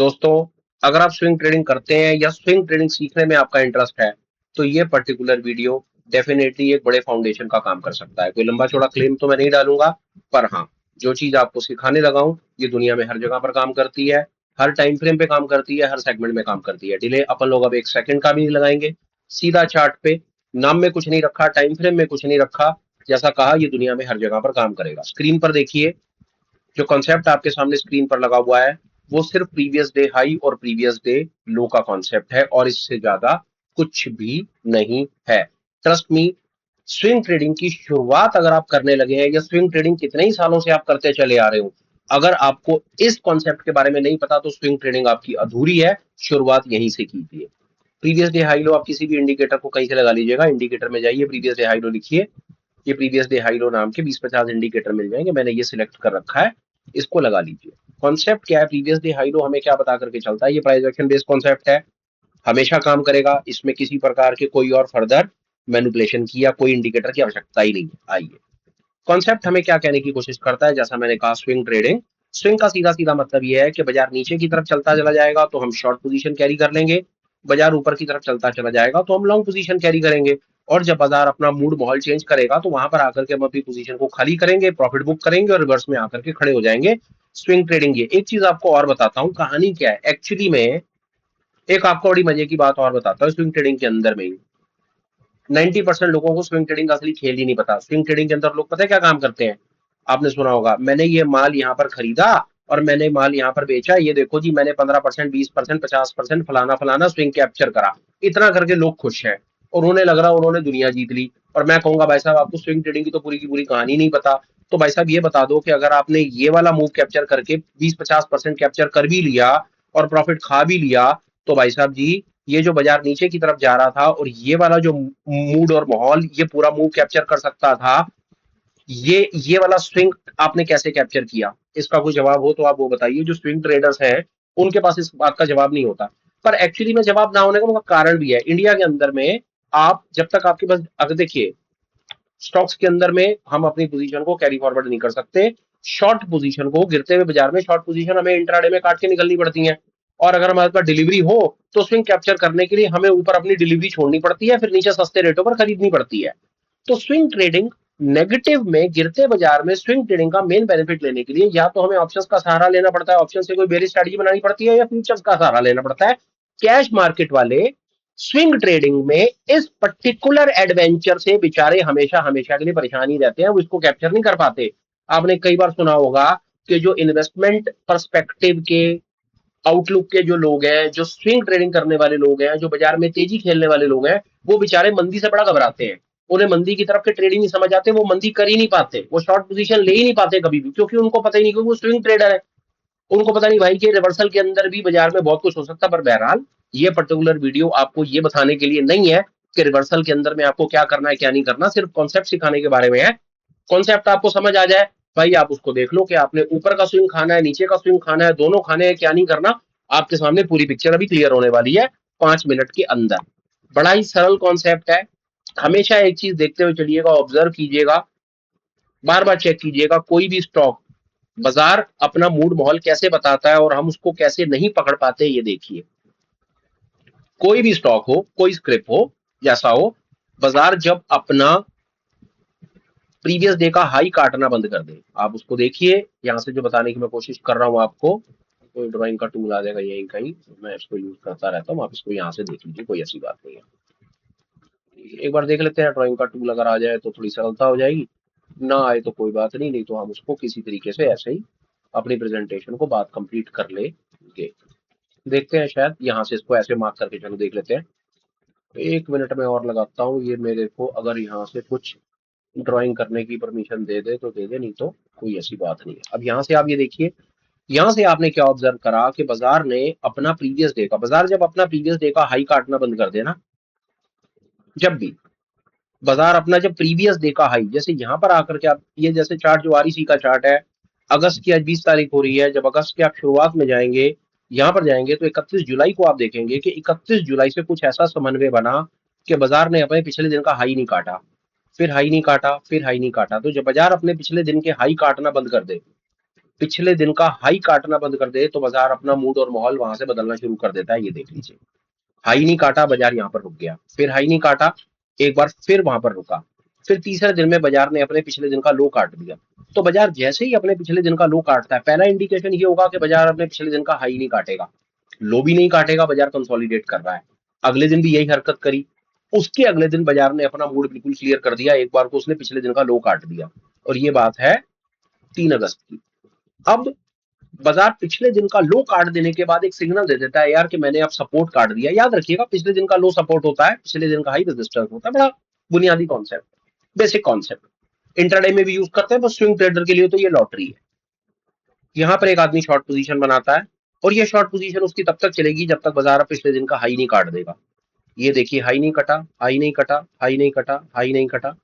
दोस्तों, अगर आप स्विंग ट्रेडिंग करते हैं या स्विंग ट्रेडिंग सीखने में आपका इंटरेस्ट है, तो ये पर्टिकुलर वीडियो डेफिनेटली एक बड़े फाउंडेशन का काम कर सकता है। कोई लंबा चौड़ा क्लेम तो मैं नहीं डालूंगा, पर हाँ, जो चीज आपको सिखाने लगा हूं, ये दुनिया में हर जगह पर काम करती है, हर टाइम फ्रेम पे काम करती है, हर सेगमेंट में काम करती है। डिले अपन लोग अब 1 सेकंड का भी नहीं लगाएंगे, सीधा चार्ट पे, नाम में कुछ नहीं रखा, टाइम फ्रेम में कुछ नहीं रखा, जैसा कहा ये दुनिया में हर जगह पर काम करेगा। स्क्रीन पर देखिए, जो कॉन्सेप्ट आपके सामने स्क्रीन पर लगा हुआ है, वो सिर्फ प्रीवियस डे हाई और प्रीवियस डे लो का कॉन्सेप्ट है, और इससे ज्यादा कुछ भी नहीं है। ट्रस्ट मी, स्विंग ट्रेडिंग की शुरुआत अगर आप करने लगे हैं, या स्विंग ट्रेडिंग कितने ही सालों से आप करते चले आ रहे हो, अगर आपको इस कॉन्सेप्ट के बारे में नहीं पता, तो स्विंग ट्रेडिंग आपकी अधूरी है। शुरुआत यहीं से कीजिए। प्रीवियस डे हाई लो आप किसी भी इंडिकेटर को कहीं से लगा लीजिएगा, इंडिकेटर में जाइए, प्रीवियस डे हाई लो लिखिए, ये प्रीवियस डे हाई लो नाम के 20-50 इंडिकेटर मिल जाएंगे, मैंने ये सिलेक्ट कर रखा है, इसको लगा लीजिए। कॉन्सेप्ट क्या है? प्रीवियस डे हाई लो हमें क्या बता करके चलता है? ये प्राइस एक्शन बेस्ड कॉन्सेप्ट है, हमेशा काम करेगा, इसमें किसी प्रकार के कोई और फर्दर मैनिपुलेशन की या कोई इंडिकेटर की आवश्यकता ही नहीं है। आइए, कॉन्सेप्ट हमें क्या कहने की कोशिश करता है? जैसा मैंने कहा, स्विंग ट्रेडिंग, स्विंग का सीधा सीधा मतलब यह है कि बाजार नीचे की तरफ चलता चला जाएगा तो हम शॉर्ट पोजीशन कैरी कर लेंगे, बाजार ऊपर की तरफ चलता चला जाएगा तो हम लॉन्ग पोजीशन कैरी करेंगे, और जब बाजार अपना मूड माहौल चेंज करेगा तो वहां पर आकर के हम अपनी पोजीशन को खाली करेंगे, प्रॉफिट बुक करेंगे और रिवर्स में आकर के खड़े हो जाएंगे। स्विंग ट्रेडिंग ये एक चीज आपको और बताता हूँ, कहानी क्या है एक्चुअली में। एक आपको बड़ी मजे की बात और बताता हूँ, स्विंग ट्रेडिंग के अंदर में ही 90% लोगों को स्विंग ट्रेडिंग का असली खेल ही नहीं पता। स्विंग ट्रेडिंग के अंदर लोग पता है क्या काम करते हैं? आपने सुना होगा, मैंने ये माल यहाँ पर खरीदा और मैंने माल यहाँ पर बेचा, ये देखो जी, मैंने 15%, 20%, 50% फलाना फलाना स्विंग कैप्चर करा। इतना करके लोग खुश हैं और उन्हें लग रहा उन्होंने दुनिया जीत ली। और मैं कहूंगा भाई साहब, आपको स्विंग ट्रेडिंग की तो पूरी की पूरी कहानी नहीं पता। तो भाई साहब ये बता दो कि अगर आपने ये वाला मूव कैप्चर करके 20-50% कैप्चर कर भी लिया और प्रॉफिट खा भी लिया, तो भाई साहब जी, ये जो बाजार नीचे की तरफ जा रहा था और ये वाला जो मूड और माहौल ये पूरा मूव कैप्चर कर सकता था, ये वाला स्विंग आपने कैसे कैप्चर किया? इसका कोई जवाब हो तो आप वो बताइए। जो स्विंग ट्रेडर्स हैं, उनके पास इस बात का जवाब नहीं होता। पर एक्चुअली में जवाब ना होने का उनका कारण भी है। इंडिया के अंदर में आप जब तक आपके पास, अगर देखिए, स्टॉक्स के अंदर में हम अपनी पोजीशन को कैरी फॉरवर्ड नहीं कर सकते। शॉर्ट पोजीशन को, गिरते हुए बाजार में शॉर्ट पोजीशन हमें इंट्राडे में काट के निकलनी पड़ती है, और अगर हमारे पास डिलीवरी हो तो स्विंग कैप्चर करने के लिए हमें ऊपर अपनी डिलीवरी छोड़नी पड़ती है, फिर नीचे सस्ते रेटों पर खरीदनी पड़ती है। तो स्विंग ट्रेडिंग नेगेटिव में, गिरते बाजार में स्विंग ट्रेडिंग का मेन बेनिफिट लेने के लिए या तो हमें ऑप्शंस का सहारा लेना पड़ता है, ऑप्शन से कोई बेरिश स्ट्रेटजी बनानी पड़ती है, या फ्यूचर्स का सहारा लेना पड़ता है। कैश मार्केट वाले स्विंग ट्रेडिंग में इस पर्टिकुलर एडवेंचर से बेचारे हमेशा हमेशा के लिए परेशान ही रहते हैं, वो इसको कैप्चर नहीं कर पाते। आपने कई बार सुना होगा कि जो इन्वेस्टमेंट पर्सपेक्टिव के आउटलुक के जो लोग हैं, जो स्विंग ट्रेडिंग करने वाले लोग हैं, जो बाजार में तेजी खेलने वाले लोग हैं, वो बेचारे मंदी से बड़ा घबराते हैं। उन्हें मंदी की तरफ के ट्रेडिंग नहीं समझ आते, वो मंदी कर ही नहीं पाते, वो शॉर्ट पोजीशन ले ही नहीं पाते कभी भी, क्योंकि उनको पता ही नहीं, क्योंकि वो स्विंग ट्रेडर है। उनको पता नहीं भाई कि रिवर्सल के अंदर भी बाजार में बहुत कुछ हो सकता है। पर बहरहाल, ये पर्टिकुलर वीडियो आपको ये बताने के लिए नहीं है कि रिवर्सल के अंदर में आपको क्या करना है क्या नहीं करना, सिर्फ कॉन्सेप्ट सिखाने के बारे में है। कॉन्सेप्ट आपको समझ आ जाए, भाई आप उसको देख लो कि आपने ऊपर का स्विंग खाना है, नीचे का स्विंग खाना है, दोनों खाने हैं, क्या नहीं करना। आपके सामने पूरी पिक्चर अभी क्लियर होने वाली है 5 मिनट के अंदर। बड़ा ही सरल कॉन्सेप्ट है। हमेशा एक चीज देखते हुए चलिएगा, ऑब्जर्व कीजिएगा, बार बार चेक कीजिएगा, कोई भी स्टॉक, बाजार अपना मूड माहौल कैसे बताता है और हम उसको कैसे नहीं पकड़ पाते, ये देखिए। कोई भी स्टॉक हो, कोई स्क्रिप्ट हो, जैसा हो, बाजार जब अपना प्रीवियस डे का हाई काटना बंद कर दे, आप उसको देखिए। यहां से जो बताने की मैं कोशिश कर रहा हूं आपको, कोई ड्राइंग का टूल आ जाएगा यहीं कहीं, मैं इसको यूज करता रहता हूँ, आप इसको यहाँ से देख लीजिए, कोई ऐसी बात नहीं है। एक बार देख लेते हैं, ड्राइंग का टूल अगर आ जाए तो थोड़ी सरलता हो जाएगी, ना आए तो कोई बात नहीं, नहीं तो हम उसको किसी तरीके से ऐसे ही अपनी प्रेजेंटेशन को बात कंप्लीट कर लेंगे। देखते हैं, शायद यहाँ से इसको ऐसे मार्क करके चलो देख लेते हैं। 1 मिनट में और लगाता हूँ, ये मेरे को अगर यहाँ से कुछ ड्राइंग करने की परमिशन दे दे तो दे दे, नहीं तो कोई ऐसी बात नहीं है। अब यहाँ से आप ये देखिए, यहाँ से आपने क्या ऑब्जर्व करा कि बाजार ने अपना प्रीवियस डे का, बाजार जब अपना प्रीवियस डे का हाई काटना बंद कर देना, जब भी बाजार अपना जब प्रीवियस डे का हाई, जैसे यहाँ पर आकर के आप ये जैसे चार्ट जो आरईसी का चार्ट है, अगस्त की आज 20 तारीख हो रही है, जब अगस्त के आप शुरुआत में जाएंगे, यहाँ पर जाएंगे तो 31 जुलाई को आप देखेंगे कि 31 जुलाई से कुछ ऐसा समन्वय बना कि बाजार ने अपने पिछले दिन का हाई नहीं काटा, फिर हाई नहीं काटा, फिर हाई नहीं काटा। तो जब बाजार अपने पिछले दिन के हाई काटना बंद कर दे, पिछले दिन का हाई काटना बंद कर दे तो बाजार अपना मूड और माहौल वहां से बदलना शुरू कर देता है। ये देख लीजिए, हाई नहीं काटा, बाजार यहाँ पर रुक गया, फिर हाई नहीं काटा, एक बार फिर वहां पर रुका, फिर तीसरे दिन में बाजार ने अपने पिछले दिन का लो काट दिया। तो बाजार जैसे ही अपने पिछले दिन का लो काटता है, पहला इंडिकेशन ये होगा कि बाजार अपने पिछले दिन का हाई नहीं काटेगा, लो भी नहीं काटेगा, बाजार कंसोलिडेट कर रहा है। अगले दिन भी यही हरकत करी, उसके अगले दिन बाजार ने अपना मूड बिल्कुल क्लियर कर दिया, एक बार को उसने पिछले दिन का लो काट दिया। और ये बात है 3 अगस्त की। अब बाजार पिछले दिन का लो काट देने के बाद एक सिग्नल दे देता है यार कि मैंने अब सपोर्ट काट दिया। याद रखिएगा, पिछले दिन का लो सपोर्ट होता है, पिछले दिन का हाई रेजिस्टेंस होता है। बड़ा बुनियादी कॉन्सेप्ट, बेसिक कॉन्सेप्ट, इंट्राडे में भी यूज करते हैं, बस स्विंग ट्रेडर के लिए तो ये लॉटरी है। यहाँ पर एक आदमी शॉर्ट पोजीशन बनाता है और ये शॉर्ट पोजीशन उसकी तब तक चलेगी जब तक बाजार पिछले दिन का हाई नहीं काट देगा। ये देखिए, हाई नहीं कटा, हाई नहीं कटा, हाई नहीं कटा, हाई नहीं कटा,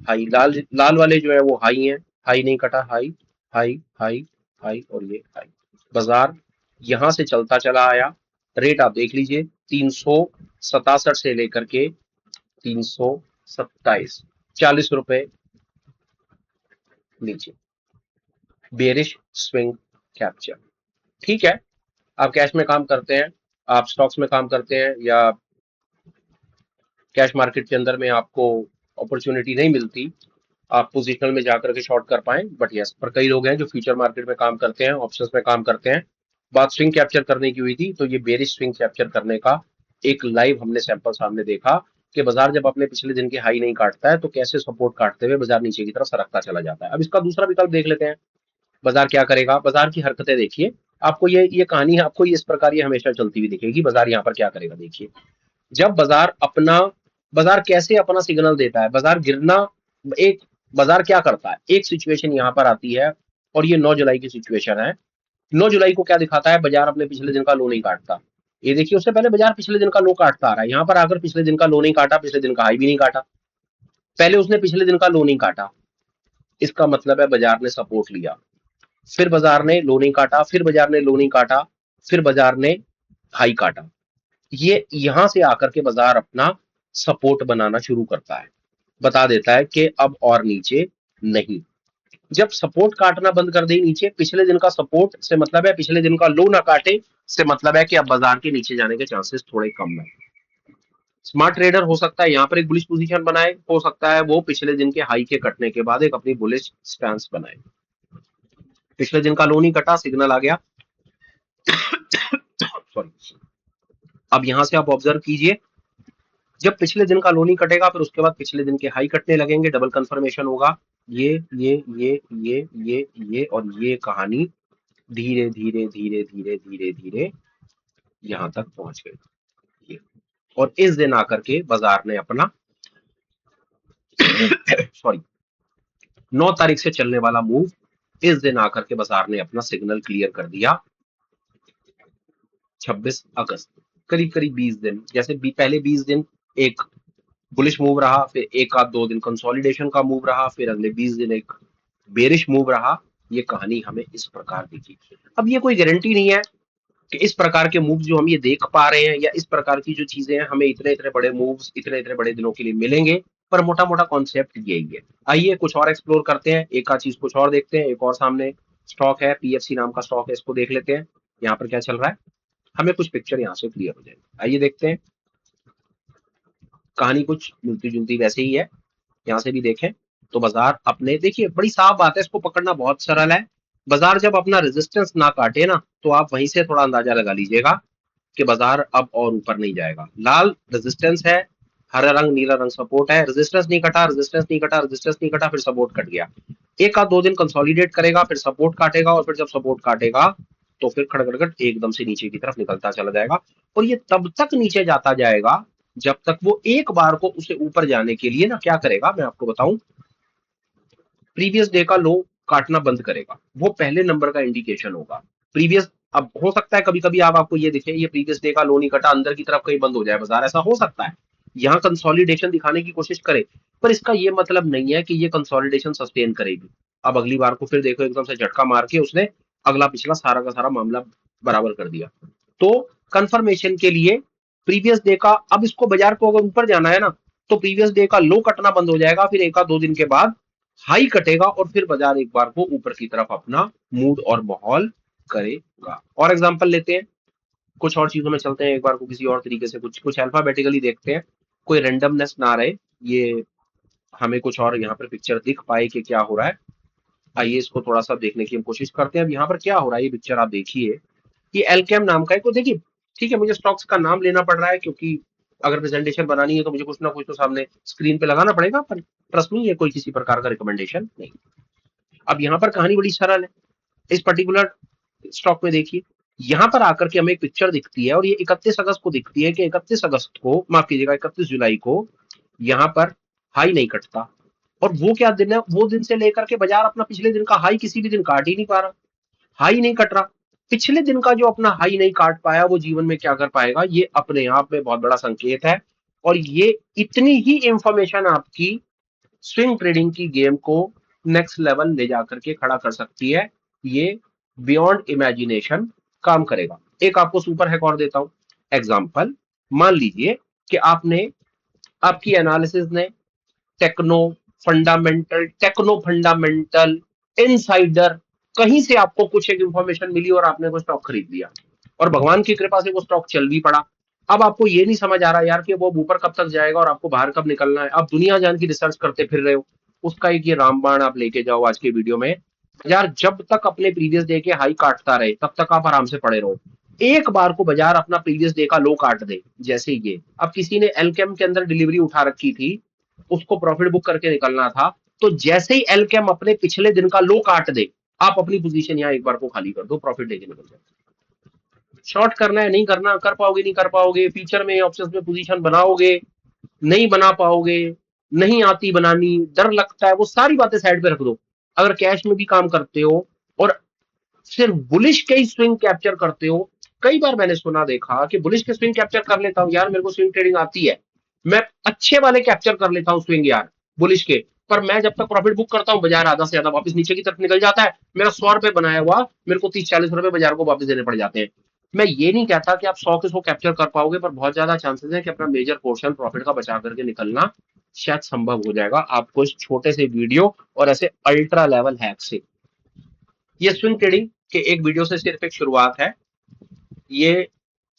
हाई, लाल लाल वाले जो है वो हाई है, हाई नहीं कटा, हाई हाई हाई हाई और ये हाई। बाजार यहां से चलता चला आया, रेट आप देख लीजिए 367 से लेकर के 327, 40 रुपए नीचे, बेरिश स्विंग कैप्चर। ठीक है, आप कैश में काम करते हैं, आप स्टॉक्स में काम करते हैं, या कैश मार्केट के अंदर में आपको अपॉर्चुनिटी नहीं मिलती आप पोजिशनल में जाकर के शॉर्ट कर पाए, बट यस, पर कई लोग हैं जो फ्यूचर मार्केट में काम करते हैं, ऑप्शंस में काम करते हैं। बात स्विंग कैप्चर करने की हुई थी, तो ये बेरिश स्विंग कैप्चर करने का एक लाइव हमने सैंपल सामने देखा कि बाजार जब अपने पिछले दिन की हाई नहीं काटता है तो कैसे सपोर्ट काटते हुए बाजार नीचे की तरफ सरकता चला जाता है। अब इसका दूसरा विकल्प देख लेते हैं, बाजार क्या करेगा। बाजार की हरकतें देखिए, आपको ये कहानी है, आपको ये इस प्रकार ये हमेशा चलती हुई दिखेगी। बाजार यहाँ पर क्या करेगा देखिए, जब बाजार कैसे अपना सिग्नल देता है, बाजार गिरना, एक बाजार क्या करता है, एक सिचुएशन यहाँ पर आती है और ये 9 जुलाई की सिचुएशन है। 9 जुलाई को क्या दिखाता है, बाजार अपने पिछले दिन का लो नहीं काटता। ये देखिए, उससे पहले बाजार पिछले दिन का लो काटता आ रहा है, यहाँ पर आकर पिछले दिन का लो नहीं काटा, पिछले दिन का हाई भी नहीं काटा, पहले उसने पिछले दिन का लो नहीं काटा। इसका मतलब है बाजार ने सपोर्ट लिया, फिर बाजार ने लो नहीं काटा, फिर बाजार ने लो नहीं काटा, फिर बाजार ने हाई काटा। ये यहां से आकर के बाजार अपना सपोर्ट बनाना शुरू करता है, बता देता है कि अब और नीचे नहीं। जब सपोर्ट काटना बंद कर दे नीचे, पिछले दिन का सपोर्ट से मतलब है पिछले दिन का लो ना काटे, से मतलब है कि अब बाजार के नीचे जाने के चांसेस थोड़े कम है। स्मार्ट ट्रेडर हो सकता है यहाँ पर एक बुलिश पोजीशन बनाए, हो सकता है वो पिछले दिन के हाई के कटने के बाद एक अपनी बुलिश स्टैंस बनाए। पिछले दिन का लो नहीं कटा, सिग्नल आ गया सॉरी। अब यहां से आप ऑब्जर्व कीजिए, जब पिछले दिन का लो नहीं कटेगा फिर उसके बाद पिछले दिन के हाई कटने लगेंगे, डबल कंफर्मेशन होगा। ये और ये कहानी धीरे धीरे धीरे धीरे धीरे धीरे यहां तक पहुंच गई। ये, और इस दिन आकर के बाजार ने अपना सॉरी 9 तारीख से चलने वाला मूव, इस दिन आकर के बाजार ने अपना सिग्नल क्लियर कर दिया 26 अगस्त, करीब करीब 20 दिन। जैसे पहले 20 दिन एक बुलिश मूव रहा, फिर एक आध 2 दिन कंसोलिडेशन का मूव रहा, फिर अगले 20 दिन एक बेरिश मूव रहा। ये कहानी हमें इस प्रकार दिखी। अब ये कोई गारंटी नहीं है कि इस प्रकार के मूव्स जो हम ये देख पा रहे हैं या इस प्रकार की जो चीजें हैं हमें इतने इतने बड़े मूव्स इतने इतने बड़े दिनों के लिए मिलेंगे, पर मोटा मोटा कॉन्सेप्ट यही है। आइए कुछ और एक्सप्लोर करते हैं, एक आध चीज कुछ और देखते हैं। एक और सामने स्टॉक है, पीएफसी नाम का स्टॉक है, इसको देख लेते हैं यहाँ पर क्या चल रहा है, हमें कुछ पिक्चर यहाँ से क्लियर हो जाएगी। आइए देखते हैं, कहानी कुछ मिलती जुलती वैसे ही है, यहाँ से भी देखें तो बाजार अपने, देखिए बड़ी साफ बात है, इसको पकड़ना बहुत सरल है। बाजार जब अपना रेजिस्टेंस ना काटे ना, तो आप वहीं से थोड़ा अंदाजा लगा लीजिएगा कि बाजार अब और ऊपर नहीं जाएगा। लाल रेजिस्टेंस है, हरा रंग नीला रंग सपोर्ट है, रेजिस्टेंस नहीं कटा, रेजिस्टेंस नहीं कटा, रेजिस्टेंस नहीं कटा, फिर सपोर्ट कट गया। एक आध 2 दिन कंसोलिडेट करेगा, फिर सपोर्ट काटेगा, और फिर जब सपोर्ट काटेगा तो फिर खड़गड़गड़ एकदम से नीचे की तरफ निकलता चला जाएगा। और ये तब तक नीचे जाता जाएगा जब तक वो एक बार को उसे ऊपर जाने के लिए ना क्या करेगा, मैं आपको बताऊं, प्रीवियस डे का लो काटना बंद करेगा। वो पहले नंबर का इंडिकेशन होगा। प्रीवियस, अब हो सकता है कभी कभी आपको ये दिखे ये प्रीवियस डे का लो नहीं कटा, अंदर की तरफ कहीं बंद हो जाए बाजार, ऐसा हो सकता है। यहाँ कंसोलिडेशन दिखाने की कोशिश करे, पर इसका ये मतलब नहीं है कि ये कंसोलिडेशन सस्टेन करेगी। अब अगली बार को फिर देखो एकदम से झटका मार के उसने अगला पिछला सारा का सारा मामला बराबर कर दिया। तो कंफर्मेशन के लिए प्रीवियस डे का, अब इसको बाजार को अगर ऊपर जाना है ना, तो प्रीवियस डे का लो कटना बंद हो जाएगा, फिर एक आध 2 दिन के बाद हाई कटेगा और फिर बाजार एक बार को ऊपर की तरफ अपना मूड और माहौल करेगा। और एग्जांपल लेते हैं, कुछ और चीजों में चलते हैं, एक बार को किसी और तरीके से कुछ कुछ अल्फाबेटिकली देखते हैं, कोई रेंडमनेस ना रहे, ये हमें कुछ और यहाँ पर पिक्चर दिख पाए कि क्या हो रहा है। आइए इसको थोड़ा सा देखने की हम कोशिश करते हैं। अब यहाँ पर क्या हो रहा है, ये पिक्चर आप देखिए, ये एल्केम नाम का है। तो देखिए, ठीक है, मुझे स्टॉक्स का नाम लेना पड़ रहा है क्योंकि अगर प्रेजेंटेशन बनानी है तो मुझे कुछ ना कुछ तो सामने स्क्रीन पे लगाना पड़ेगा, पर ट्रस्ट मी, ये कोई किसी प्रकार का रिकमेंडेशन नहीं। अब यहाँ पर कहानी बड़ी सरल है। इस पर्टिकुलर स्टॉक में देखिए, यहाँ पर आकर के हमें एक पिक्चर दिखती है और ये 31 अगस्त को दिखती है कि 31 अगस्त को, माफ कीजिएगा 31 जुलाई को यहाँ पर हाई नहीं कटता। और वो क्या दिन है, वो दिन से लेकर के बाजार अपना पिछले दिन का हाई किसी भी दिन काट ही नहीं पा रहा, हाई नहीं कट रहा। पिछले दिन का जो अपना हाई नहीं काट पाया वो जीवन में क्या कर पाएगा, ये अपने आप में बहुत बड़ा संकेत है। और ये इतनी ही इंफॉर्मेशन आपकी स्विंग ट्रेडिंग की गेम को नेक्स्ट लेवल ले जाकर के खड़ा कर सकती है। ये बियॉन्ड इमेजिनेशन काम करेगा। एक आपको सुपर हैक और देता हूं एग्जांपल। मान लीजिए कि आपकी एनालिसिस ने टेक्नो फंडामेंटल इनसाइडर कहीं से आपको कुछ एक इंफॉर्मेशन मिली और आपने वो स्टॉक खरीद लिया और भगवान की कृपा से वो स्टॉक चल भी पड़ा। अब आपको ये नहीं समझ आ रहा यार कि वो ऊपर कब तक जाएगा और आपको बाहर कब निकलना है, आप दुनिया जान की रिसर्च करते फिर रहे हो। उसका एक ये रामबाण आप लेके जाओ आज के वीडियो में। यार जब तक अपने प्रीवियस डे के हाई काटता रहे तब तक आप आराम से पड़े रहो। एक बार को बाजार अपना प्रीवियस डे का लो काट दे, जैसे ये अब किसी ने एलकेम के अंदर डिलीवरी उठा रखी थी, उसको प्रॉफिट बुक करके निकलना था, तो जैसे ही एलकेम अपने पिछले दिन का लो काट दे, आप अपनी पोजीशन यहाँ एक बार को खाली कर दो, प्रॉफिट लेके निकल जाए। शॉर्ट करना है, नहीं करना, कर पाओगे नहीं कर पाओगे, फ्यूचर में ऑप्शंस में पोजीशन बनाओगे नहीं बना पाओगे, नहीं आती बनानी, डर लगता है, वो सारी बातें साइड पे रख दो। अगर कैश में भी काम करते हो और सिर्फ बुलिश के ही स्विंग कैप्चर करते हो, कई बार मैंने सुना देखा कि बुलिश के स्विंग कैप्चर कर लेता हूँ यार, मेरे को स्विंग ट्रेडिंग आती है, मैं अच्छे वाले कैप्चर कर लेता हूँ स्विंग यार बुलिश के, पर मैं जब तक प्रॉफिट बुक करता हूँ बाजार आधा से ज्यादा वापस नीचे की तरफ निकल जाता है, मेरा 100 रुपए बनाया हुआ मेरे को 30-40 रुपए बाजार को वापस देने पड़ जाते हैं। मैं ये नहीं कहता कि आप 100 के 100 कैप्चर कर पाओगे, पर बहुत ज्यादा चांसेस है कि अपना मेजर पोर्शन प्रॉफिट का बचा करके निकलना शायद संभव हो जाएगा आपको इस छोटे से वीडियो और ऐसे अल्ट्रा लेवल हैक से। ये स्विंग ट्रेडिंग के एक वीडियो से सिर्फ एक शुरुआत है, ये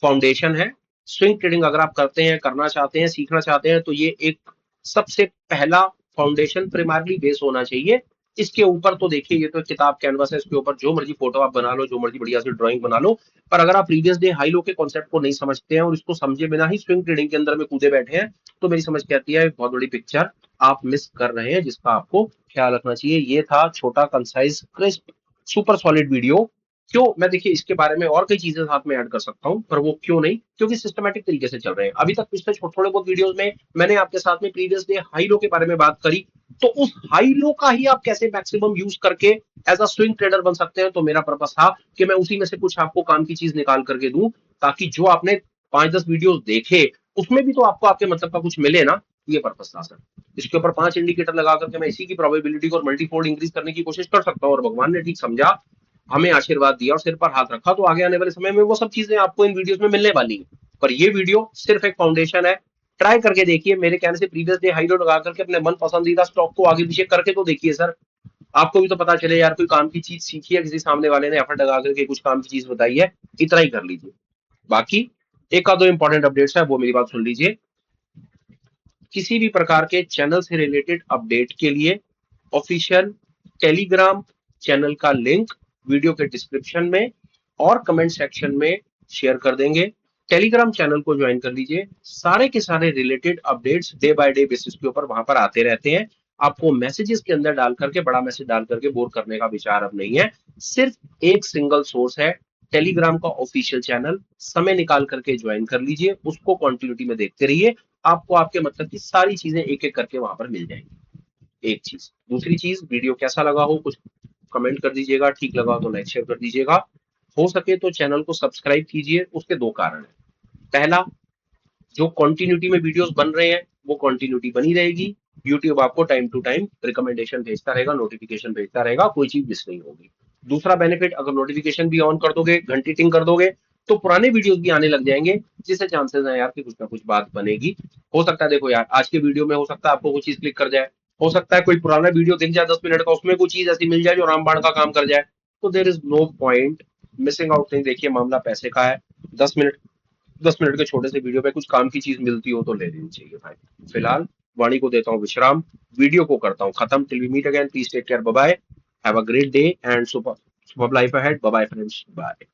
फाउंडेशन है। स्विंग ट्रेडिंग अगर आप करते हैं, करना चाहते हैं, सीखना चाहते हैं, तो ये एक सबसे पहला फाउंडेशन प्राइमरली बेस होना चाहिए। इसके ऊपर तो देखिए, ये तो किताब कैनवस है, इसके ऊपर जो मर्जी फोटो आप बना लो, जो मर्जी बढ़िया से ड्राइंग बना लो, पर अगर आप प्रीवियस डे हाई लो के कॉन्सेप्ट को नहीं समझते हैं और इसको समझे बिना ही स्विंग ट्रेडिंग के अंदर में कूदे बैठे हैं, तो मेरी समझ कहती है बहुत बड़ी पिक्चर आप मिस कर रहे हैं, जिसका आपको ख्याल रखना चाहिए। ये था छोटा, concise, crisp, super solid video. क्यों, मैं देखिए इसके बारे में और कई चीजें साथ में ऐड कर सकता हूं, पर वो क्यों नहीं, क्योंकि सिस्टमैटिक तरीके से चल रहे हैं। अभी तक पिछले थोड़े बहुत वीडियोस में मैंने आपके साथ में प्रीवियस डे हाई लो के बारे में बात करी, तो उस हाई लो का ही आप कैसे मैक्सिमम यूज करके एज अ स्विंग ट्रेडर बन सकते हैं, तो मेरा पर्पस था कि मैं उसी में से कुछ आपको काम की चीज निकाल करके दूं, ताकि जो आपने 5-10 वीडियोस देखे उसमें भी तो आपको आपके मतलब का कुछ मिले ना। ये पर्पस था सर। इसके ऊपर 5 इंडिकेटर लगा करके मैं इसी की प्रोबेबिलिटी को मल्टीफोल्ड इंक्रीज करने की कोशिश कर सकता हूँ, और भगवान ने ठीक समझा, हमें आशीर्वाद दिया और सिर पर हाथ रखा, तो आगे आने वाले समय में वो सब चीजें आपको इन वीडियोस में मिलने वाली है। पर ये वीडियो सिर्फ एक फाउंडेशन है। ट्राई करके देखिए, मेरे कहने से प्रीवियस डे हाई लो लगा करके अपने मन पसंदीदा स्टॉक को आगे पीछे करके तो देखिए सर, आपको भी तो पता चले यार कोई काम की चीज सीखी है, किसी सामने वाले ने एफर्ट लगा करके कुछ काम की चीज बताई है, इतना ही कर लीजिए। बाकी एक का दो इंपॉर्टेंट अपडेट्स है, वो मेरी बात सुन लीजिए। किसी भी प्रकार के चैनल से रिलेटेड अपडेट के लिए ऑफिशियल टेलीग्राम चैनल का लिंक वीडियो के डिस्क्रिप्शन में और कमेंट सेक्शन में शेयर कर देंगे। टेलीग्राम चैनल को ज्वाइन कर लीजिए, सारे के सारे related updates day by day basis के ऊपर वहां पर आते रहते हैं। आपको मैसेजेस के अंदर डाल करके, बड़ा मैसेज डाल करके बोर करने का विचार अब नहीं है। सिर्फ एक सिंगल सोर्स है, टेलीग्राम का ऑफिशियल चैनल। समय निकाल करके ज्वाइन कर लीजिए, उसको कंटिन्यूटी में देखते रहिए, आपको आपके मतलब की सारी चीजें एक एक करके वहां पर मिल जाएंगी। एक चीज, दूसरी चीज, वीडियो कैसा लगा हो कुछ कमेंट कर दीजिएगा, ठीक लगा तो लाइक शेयर कर दीजिएगा, हो सके तो चैनल को सब्सक्राइब कीजिए। उसके दो कारण है, पहला, जो कंटिन्यूटी में वीडियोस बन रहे हैं वो कंटिन्यूटी बनी रहेगी, यूट्यूब आपको टाइम टू टाइम रिकमेंडेशन भेजता रहेगा, नोटिफिकेशन भेजता रहेगा, कोई चीज मिस नहीं होगी। दूसरा बेनिफिट, अगर नोटिफिकेशन भी ऑन कर दोगे, घंटी टिंग कर दोगे, तो पुराने वीडियोस भी आने लग जाएंगे, जिससे चांसेस है यार कि कुछ ना कुछ बात बनेगी। हो सकता है देखो यार, आज के वीडियो में हो सकता है आपको कुछ चीज क्लिक कर जाए, हो सकता है कोई पुराना वीडियो दिख जाए 10 मिनट का, उसमें कोई चीज ऐसी मिल जाए जो रामबाण का काम कर जाए, तो there is no point missing out. नहीं, देखिए मामला पैसे का है। 10 मिनट, 10 मिनट के छोटे से वीडियो पे कुछ काम की चीज मिलती हो तो ले लेनी चाहिए भाई। फिलहाल वाणी को देता हूँ विश्राम, वीडियो को करता हूँ खत्म। Till we meet again, please take care, bye bye, have a great day and super super life ahead, bye bye friends, bye.